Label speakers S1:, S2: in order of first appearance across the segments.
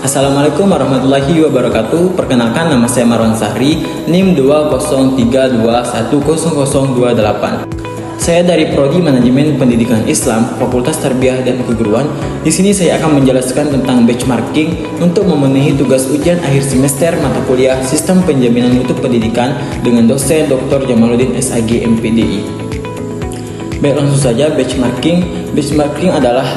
S1: Assalamualaikum warahmatullahi wabarakatuh. Perkenalkan, nama saya Marwan Sahri, NIM 203210028. Saya dari Prodi Manajemen Pendidikan Islam, Fakultas Tarbiyah dan Keguruan. Di sini saya akan menjelaskan tentang benchmarking untuk memenuhi tugas ujian akhir semester mata kuliah Sistem Penjaminan Mutu Pendidikan dengan dosen Dr. Jamaluddin SAG MPDI. Baik, langsung saja. Benchmarking adalah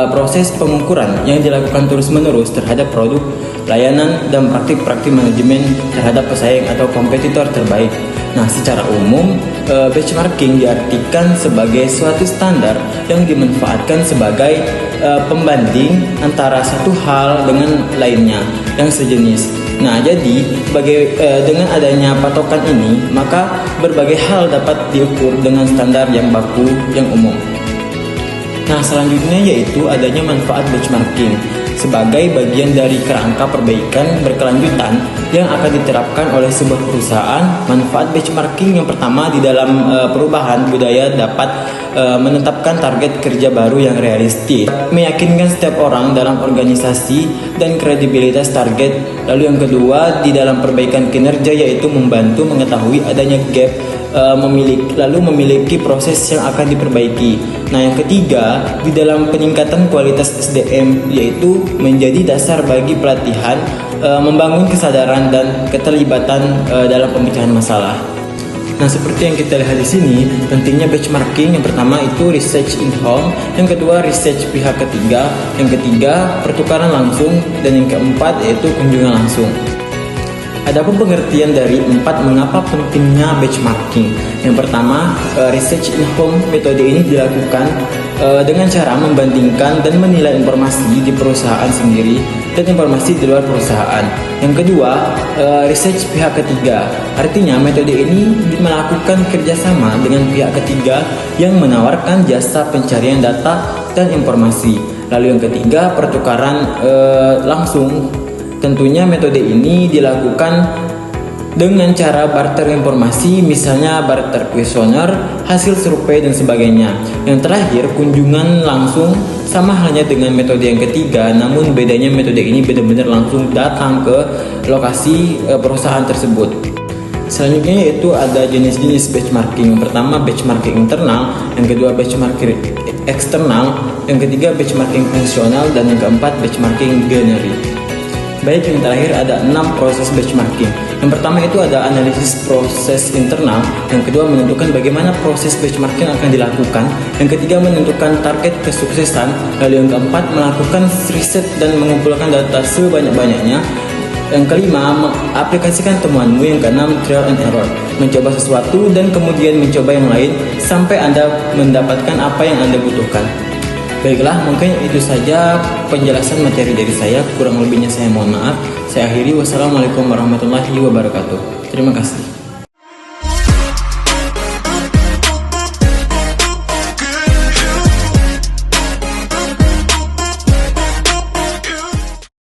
S1: proses pengukuran yang dilakukan terus-menerus terhadap produk, layanan, dan praktik-praktik manajemen terhadap pesaing atau kompetitor terbaik. Nah, secara umum, benchmarking diartikan sebagai suatu standar yang dimanfaatkan sebagai pembanding antara satu hal dengan lainnya yang sejenis. Nah, jadi dengan adanya patokan ini, maka berbagai hal dapat diukur dengan standar yang baku yang umum. Nah, selanjutnya yaitu adanya manfaat benchmarking sebagai bagian dari kerangka perbaikan berkelanjutan yang akan diterapkan oleh sebuah perusahaan. Manfaat benchmarking yang pertama, di dalam perubahan budaya dapat menetapkan target kerja baru yang realistis, meyakinkan setiap orang dalam organisasi dan kredibilitas target. Lalu yang kedua, di dalam perbaikan kinerja yaitu membantu mengetahui adanya gap, memiliki proses yang akan diperbaiki. Nah, yang ketiga, di dalam peningkatan kualitas SDM yaitu menjadi dasar bagi pelatihan, membangun kesadaran dan keterlibatan dalam pemecahan masalah. Nah, seperti yang kita lihat di sini, pentingnya benchmarking. Yang pertama itu research in home, yang kedua research pihak ketiga, yang ketiga pertukaran langsung, dan yang keempat yaitu kunjungan langsung. Adapun pengertian dari empat mengapa pentingnya benchmarking. Yang pertama, research in home. Metode ini dilakukan dengan cara membandingkan dan menilai informasi di perusahaan sendiri dan informasi di luar perusahaan. Yang kedua, research pihak ketiga. Artinya metode ini melakukan kerjasama dengan pihak ketiga yang menawarkan jasa pencarian data dan informasi. Lalu yang ketiga, pertukaran langsung. Tentunya metode ini dilakukan dengan cara barter informasi, misalnya barter kuesioner, hasil survei, dan sebagainya. Yang terakhir, kunjungan langsung. Sama halnya dengan metode yang ketiga, namun bedanya metode ini benar-benar langsung datang ke lokasi perusahaan tersebut. Selanjutnya yaitu ada jenis-jenis benchmarking. Yang pertama, benchmarking internal, yang kedua benchmarking eksternal, yang ketiga benchmarking fungsional, dan yang keempat benchmarking binary. Baik, yang terakhir ada 6 proses benchmarking. Yang pertama itu ada analisis proses internal, yang kedua menentukan bagaimana proses benchmarking akan dilakukan, yang ketiga menentukan target kesuksesan, lalu yang keempat melakukan riset dan mengumpulkan data sebanyak-banyaknya, yang kelima mengaplikasikan temuanmu, yang keenam trial and error, mencoba sesuatu dan kemudian mencoba yang lain sampai Anda mendapatkan apa yang Anda butuhkan. Baiklah, mungkin itu saja penjelasan materi dari saya. Kurang lebihnya saya mohon maaf. Saya akhiri. Wassalamualaikum warahmatullahi wabarakatuh. Terima kasih.